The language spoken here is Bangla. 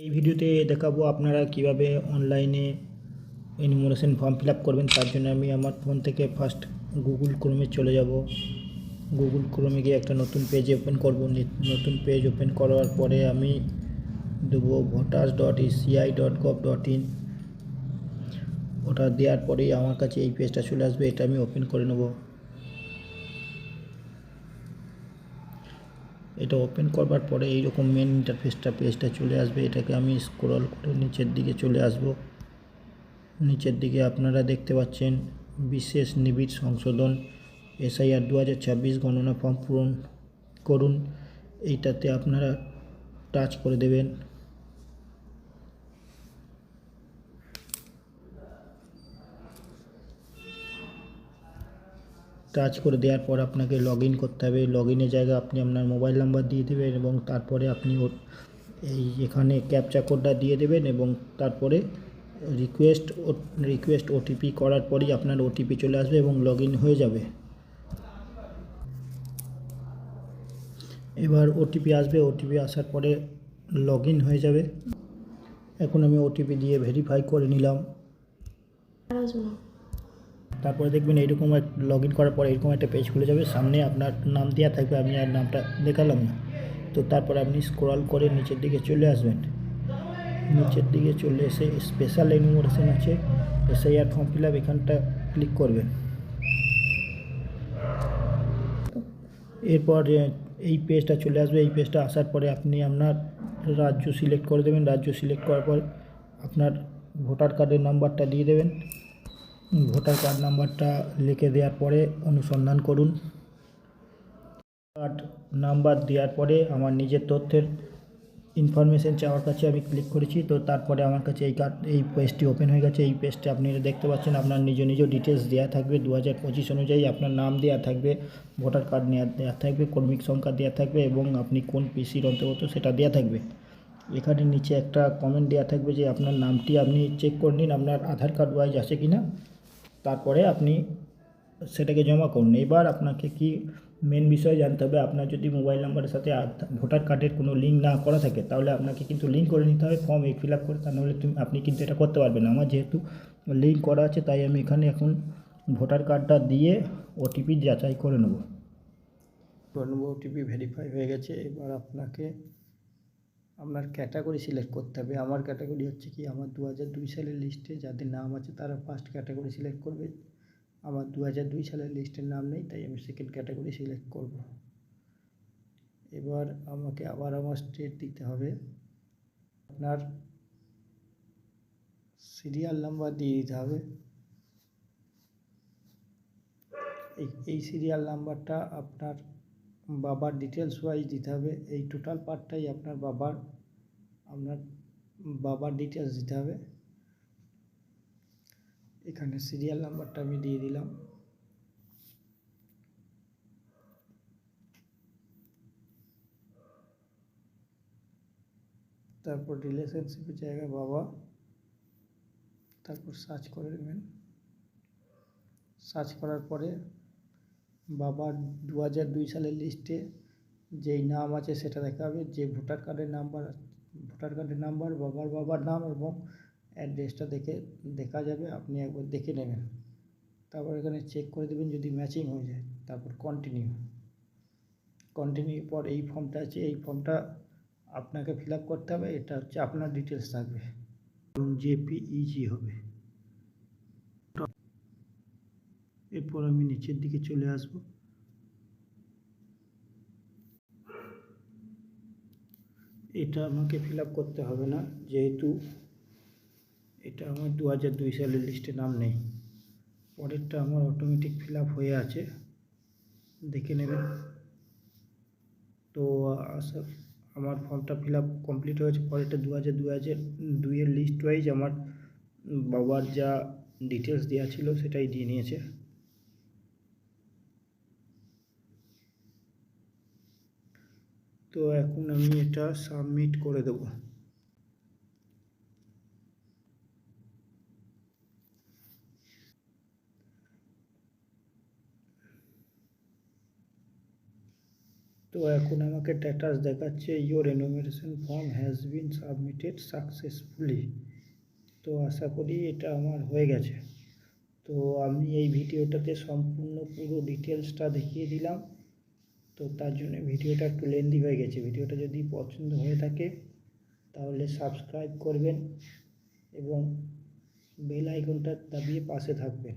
এই ভিডিওতে দেখাবো আপনারা কিভাবে অনলাইনে এনুমারেশন ফর্ম ফিল আপ করবেন। তার জন্য আমি আমার ফোন থেকে ফার্স্ট গুগল ক্রোমে চলে যাব। গুগল ক্রোমে গিয়ে একটা নতুন পেজ ওপেন করব। নতুন পেজ ওপেন করার পরে আমি দেবো voters.eci.gov.in। ওটা দেওয়ার পরেই আমার কাছে এই পেজটা চলে আসবে। এটা আমি ওপেন করে নেব। এটা ওপেন করবার পরে এইরকম মেন ইন্টারফেসটা পেজটা চলে আসবে। এটাকে আমি স্ক্রল করে নিচের দিকে চলে আসব। নিচের দিকে আপনারা দেখতে পাচ্ছেন বিশেষ নিবিড় সংশোধন এসআইআর 2026 গণনা ফর্ম পূরণ করুন। এইটাতে আপনারা টাচ করে দেবেন। টাচ করে দেওয়ার পর আপনাকে লগ ইন করতে হবে। লগ ইনের জায়গায় আপনি আপনার মোবাইল নাম্বার দিয়ে দেবেন এবং তারপরে আপনি এই এখানে ক্যাপচা কোডটা দিয়ে দেবেন এবং তারপরে রিকোয়েস্ট ওটিপি করার পরেই আপনার ওটিপি চলে আসবে এবং লগ ইন হয়ে যাবে। এবার ওটিপি আসবে। ওটিপি আসার পরে লগ ইন হয়ে যাবে। এখন আমি ওটিপি দিয়ে ভেরিফাই করে নিলাম। তারপরে দেখবেন এইরকম লগ ইন করার পরে এরকম একটা পেজ খুলে যাবে। সামনে আপনার নাম দেওয়া থাকবে, আমি আর নামটা দেখালাম না। তো তারপরে আপনি স্ক্রল করে নিচের দিকে চলে আসবেন। নিচের দিকে চলে এসে স্পেশাল এনুমারেশন আছে, এসআইআর ফর্ম ফিল আপ, এখানটা ক্লিক করবেন। এরপর এই পেজটা চলে আসবে। এই পেজটা আসার পরে আপনি আপনার রাজ্য সিলেক্ট করে দেবেন। রাজ্য সিলেক্ট করার পর আপনার ভোটার কার্ডের নাম্বারটা দিয়ে দেবেন। ভোটার কার্ড নাম্বারটা লিখে দেওয়ার পরে অনুসন্ধান করুন। কার্ড নাম্বার দেওয়ার পরে আমার নিজের তথ্যের ইনফরমেশান চাওয়ার কাছে আমি ক্লিক করেছি। তো তারপরে আমার কাছে এই পেজটি ওপেন হয়ে গেছে। এই পেজটি আপনি দেখতে পাচ্ছেন আপনার নিজ ডিটেলস দেওয়া থাকবে। 2025 অনুযায়ী আপনার নাম দেওয়া থাকবে, ভোটার কার্ড দেওয়া থাকবে, কর্মী সংখ্যা দেওয়া থাকবে এবং আপনি কোন পিসির অন্তর্গত সেটা দেওয়া থাকবে। এখানে নিচে একটা কমেন্ট দেওয়া থাকবে যে আপনার নামটি আপনি চেক করে নিন আপনার আধার কার্ড ওয়াইজ আছে কি না, তারপরে আপনি সেটাকে জমা করুন। এবার আপনাকে কি মেন বিষয় জানতে হবে, আপনার যদি মোবাইল নাম্বারের সাথে ভোটার কার্ডের কোনো লিঙ্ক না করা থাকে তাহলে আপনাকে কিন্তু লিঙ্ক করে নিতে হবে ফর্ম ফিল আপ করে, তা নাহলে আপনি কিন্তু এটা করতে পারবেন না। আমার যেহেতু লিঙ্ক করা আছে তাই আমি এখানে এখন ভোটার কার্ডটা দিয়ে ওটিপি যাচাই করে নেব। ওটিপি ভেরিফাই হয়ে গেছে। এবার আপনাকে আপনার ক্যাটাগরি সিলেক্ট করতে হবে। আমার ক্যাটাগরি হচ্ছে কি, আমার 2002 সালের লিস্টে যাদের নাম আছে তারা ফার্স্ট ক্যাটাগরি সিলেক্ট করবে। আমার 2002 সালের লিস্টের নাম নেই, তাই আমি সেকেন্ড ক্যাটাগরি সিলেক্ট করব। এবার আমাকে আবার আমার স্টেট দিতে হবে। আপনার সিরিয়াল নাম্বার দিয়ে দিতে হবে। এই সিরিয়াল নাম্বারটা আপনার বাবার ডিটেলস ওয়াইজ দিতে হবে। এই টোটাল পার্টটাই আপনার বাবার ডিটেলস দিতে হবে। এখানে সিরিয়াল নাম্বারটা আমি দিয়ে দিলাম। তারপর রিলেশনশিপের জায়গায় বাবা, তারপর সার্চ করে নেবেন। সার্চ করার পরে বাবার 2002 সালের লিস্টে যেই নাম আছে সেটা দেখাবে। যে ভোটার কার্ডের নাম্বার, বাবার নাম এবং অ্যাড্রেসটা দেখা যাবে। আপনি একবার দেখে নেবেন। তারপর এখানে চেক করে দেবেন যদি ম্যাচিং হয়ে যায়। তারপর কন্টিনিউ পর এই ফর্মটা আছে, এই ফর্মটা আপনাকে ফিল আপ করতে হবে। এটা হচ্ছে আপনার ডিটেলস থাকবে এবং জেপিইজি হবে। এরপর আমি নিচের দিকে চলে আসব। এটা আমাকে ফিল আপ করতে হবে না, যেহেতু এটা আমার 2002 সালের লিস্টে নাম নেই। পরেরটা আমার অটোমেটিক ফিল আপ হয়ে আছে, দেখে নেবেন। তো আমার ফর্মটা ফিল আপ কমপ্লিট হয়েছে। পরেরটা 2002 এর লিস্ট ওয়াইজ আমার বাবার যা ডিটেলস দেওয়া ছিল সেটাই দিয়ে নিয়েছে। তো এখন আমি এটা সাবমিট করে দেব। তো তো এখন আমাকে স্ট্যাটাস দেখাচ্ছে your enumeration form has been submitted successfully. তো আশা করি এটা আমার হয়ে গেছে। তো আমি এই ভিডিওটাতে সম্পূর্ণ পুরো ডিটেলসটা দেখিয়ে দিলাম। তো তার জন্য ভিডিওটা একটু লেন্দি হয়ে গেছে। ভিডিওটা যদি পছন্দ হয়ে থাকে তাহলে সাবস্ক্রাইব করবেন এবং বেল আইকনটা দাবিয়ে পাশে থাকবেন।